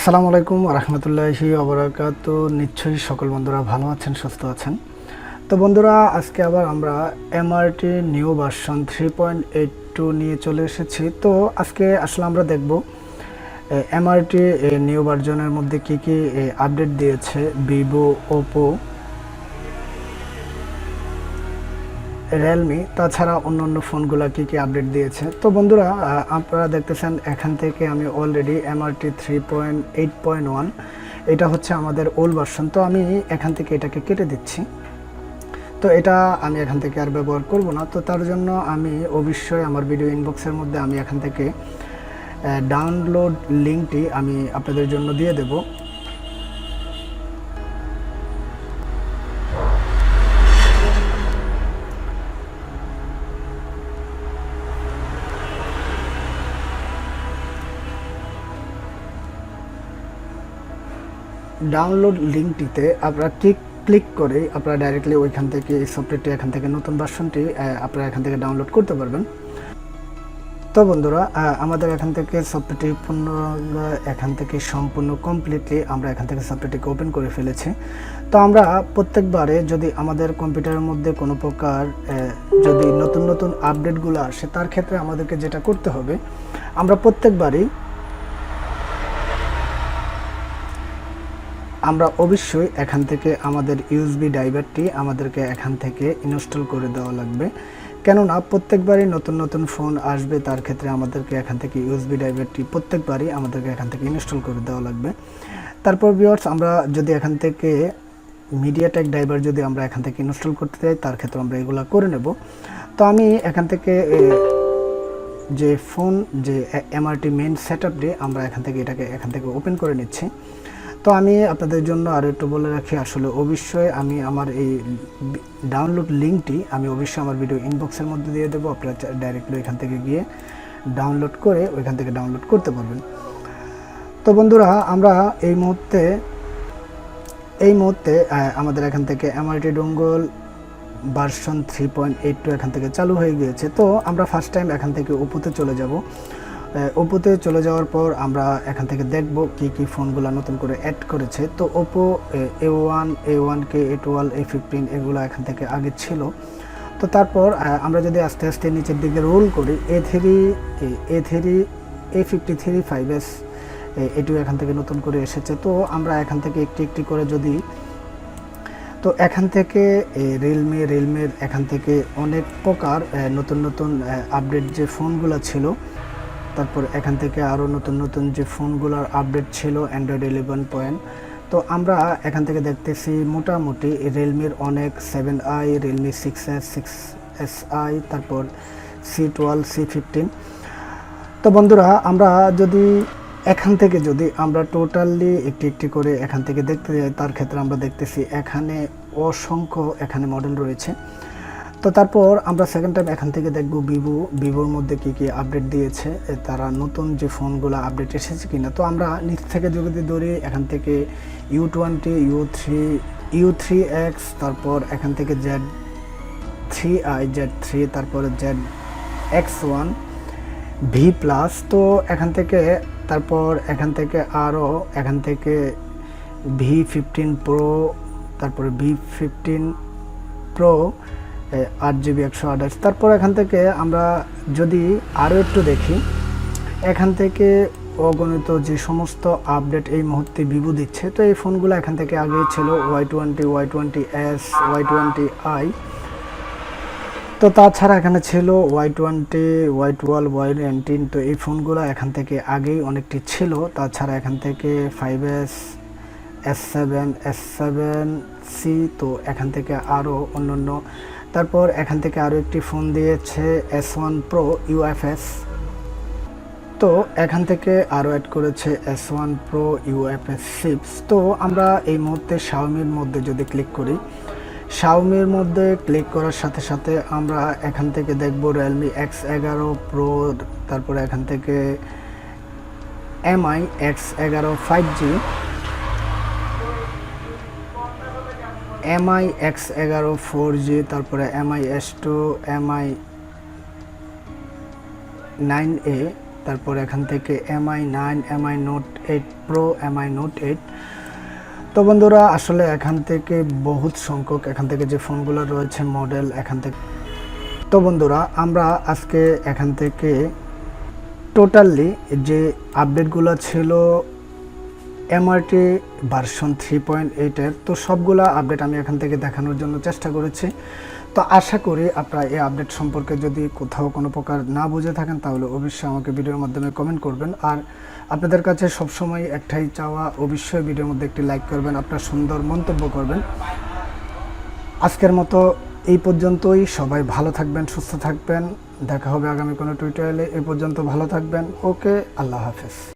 আসসালামু আলাইকুম রাহমাতুল্লাহি ওয়া বারাকাতু। নিশ্চয়ই সকল বন্ধুরা ভালো আছেন, সুস্থ আছেন। তো বন্ধুরা, আজকে আবার আমরা এমআরটি নিউ ভার্সন 3.82 নিয়ে চলে এসেছি। তো আজকে আসলে আমরা দেখব এমআরটি নিউ ভার্সনের মধ্যে কি কি আপডেট দিয়েছে ভিভো, ওপো, রিয়েলমি, তাছাড়া অন্যান্য ফোনগুলো কি কি আপডেট দিয়েছে। তো বন্ধুরা, আপনারা দেখতেছেন এখান থেকে আমি অলরেডি এমআরটি 3.8.1, এটা হচ্ছে আমাদের ওল্ড ভার্সন। তো আমি এখান থেকে এটাকে কেটে দিচ্ছি। তো এটা আমি এখান থেকে আর ব্যবহার করব না। তো তার জন্য আমি অবশ্যই আমার ভিডিও ইনবক্সের মধ্যে আমি এখান থেকে ডাউনলোড লিঙ্কটি আমি আপনাদের জন্য দিয়ে দেব। ডাউনলোড লিঙ্কটিতে আপনারা ক্লিক করে আপনারা ডাইরেক্টলি ওইখান থেকে এই সফটওয়্যারটি এখান থেকে নতুন ভার্সনটি আপনারা এখান থেকে ডাউনলোড করতে পারবেন। তো বন্ধুরা, আমাদের এখান থেকে সফটওয়্যারটি এখান থেকে সম্পূর্ণ কমপ্লিটলি আমরা এখান থেকে সফটওয়্যারটিকে ওপেন করে ফেলেছি। তো আমরা প্রত্যেকবারে যদি আমাদের কম্পিউটারের মধ্যে কোনো প্রকার যদি নতুন নতুন আপডেটগুলো আসে, তার ক্ষেত্রে আমাদেরকে যেটা করতে হবে, আমরা প্রত্যেকবারই আমরা অবশ্যই এখান থেকে আমাদের ইউএসবি ড্রাইভারটি আমাদেরকে এখান থেকে ইনস্টল করে দেওয়া লাগবে। কেননা প্রত্যেকবারই নতুন নতুন ফোন আসবে, তার ক্ষেত্রে আমাদেরকে এখান থেকে ইউএসবি ড্রাইভারটি প্রত্যেকবারই আমাদেরকে এখান থেকে ইনস্টল করে দেওয়া লাগবে। তারপর ভিউয়ার্স, আমরা যদি এখান থেকে মিডিয়াটেক ড্রাইভার যদি আমরা এখান থেকে ইনস্টল করতে চাই, তার ক্ষেত্রে আমরা এগুলো করে নেব। তো আমি এখান থেকে যে ফোন যে এমআরটি মেইন সেটআপটি আমরা এখান থেকে এটাকে এখান থেকে ওপেন করে নিচ্ছি। তো আমি আপনাদের জন্য আরও একটু বলে রাখি, আসলে অবশ্যই আমি আমার এই ডাউনলোড লিঙ্কটি আমি অবশ্যই আমার ভিডিও ইনবক্সের মধ্যে দিয়ে দেবো। আপনারা ডাইরেক্টলি এখান থেকে গিয়ে ডাউনলোড করে ওইখান থেকে ডাউনলোড করতে পারবেন। তো বন্ধুরা, আমরা এই মুহূর্তে আমাদের এখান থেকে এমআরটি ডোঙ্গল ভার্সন 3.82 এখান থেকে চালু হয়ে গিয়েছে। তো আমরা ফার্স্ট টাইম এখান থেকে ওপোতে চলে যাব। ওপোতে চলে যাওয়ার পর আমরা এখান থেকে দেখব কি কি ফোনগুলো নতুন করে অ্যাড করেছে। তো Oppo A1, A1K, A12, A15 এগুলো এখান থেকে আগে ছিল। তো তারপর আমরা যদি আস্তে আস্তে নিচের দিকে রোল করি, A3, A53, 5S, এটিও এখান থেকে নতুন করে এসেছে। তো আমরা এখান থেকে একটি একটি করে যদি, তো এখান থেকে রিয়েলমির এখান থেকে অনেক প্রকার নতুন নতুন আপডেট যে ফোনগুলো ছিল, তারপর এখান থেকে আরও নতুন নতুন যে ফোনগুলোর আপডেট ছিল অ্যান্ড্রয়েড 11 তো আমরা এখান থেকে দেখতেছি মোটামুটি রিয়েলমির অনেক 7i, রিয়েলমি 6S, 6SI, তারপর C12, C15। তো বন্ধুরা, আমরা যদি এখান থেকে যদি আমরা টোটালি একটি একটি করে এখান থেকে দেখতে যাই, তার ক্ষেত্রে আমরা দেখতেছি এখানে অসংখ্য এখানে মডেল রয়েছে। তো তারপর আমরা সেকেন্ড টাইম এখান থেকে দেখব ভিভোর মধ্যে কি কি আপডেট দিয়েছে, তারা নতুন যে ফোনগুলো আপডেট এসেছে কিনা। তো আমরা নিচ থেকে যদি ধরি, এখান থেকে U20, U3X, তারপর এখান থেকে Z3i, Z3, তারপর ZX1, V+, তো এখান থেকে তারপর এখান থেকে আরও এখান থেকে V15 Pro, তারপরে V15 Pro 8GB 128। তারপর এখান থেকে আমরা যদি আরও একটু দেখি, এখান থেকে অগণিত যে সমস্ত আপডেট এই মুহূর্তে ভিভো দিচ্ছে। তো এই ফোনগুলো এখান থেকে আগেই ছিল Y20, Y20s, Y20i। তো তাছাড়া এখানে ছিল Y20, Y12, Y19। তো এই ফোনগুলো এখান থেকে আগেই অনেকটি ছিল। তাছাড়া এখান থেকে 5S, S7, S7C, তো এখান থেকে আরও অন্যান্য। তারপর এখান থেকে আরও একটি ফোন দিয়েছে S1 Pro UFS। তো এখান থেকে আরও অ্যাড করেছে S1 Pro UFS 6। তো আমরা এই মুহূর্তে শাওমির মধ্যে যদি ক্লিক করি, শাওমির মধ্যে ক্লিক করার সাথে সাথে আমরা এখান থেকে দেখব রিয়েলমি X11 Pro, তারপর এখান থেকে MI X11 5G, MI X11 4G, তারপরে MI S2, MI 9A, তারপর এখান থেকে MI9, MI Note 8 Pro, MI Note 8। তো বন্ধুরা আসলে এখান থেকে বহুত সংখ্যক এখান থেকে যে ফোনগুলো রয়েছে মডেল এখান থেকে। তো বন্ধুরা আমরা আজকে এখান থেকে টোটালি যে আপডেটগুলো ছিল এমআরটি ভার্সন 3.8-এর, তো সবগুলো আপডেট আমি এখান থেকে দেখানোর জন্য চেষ্টা করেছি। তো আশা করি আপনারা এই আপডেট সম্পর্কে যদি কোথাও কোনো প্রকার না বুঝে থাকেন তাহলে অবশ্যই আমাকে ভিডিওর মাধ্যমে কমেন্ট করবেন। আর আপনাদের কাছে সবসময় একটাই চাওয়া, অবশ্যই ভিডিওর মধ্যে একটি লাইক করবেন, আপনার সুন্দর মন্তব্য করবেন। আজকের মতো এই পর্যন্তই। সবাই ভালো থাকবেন, সুস্থ থাকবেন। দেখা হবে আগামী কোনো টিউটোরিয়ালে। এই পর্যন্ত ভালো থাকবেন। ওকে, আল্লাহ হাফেজ।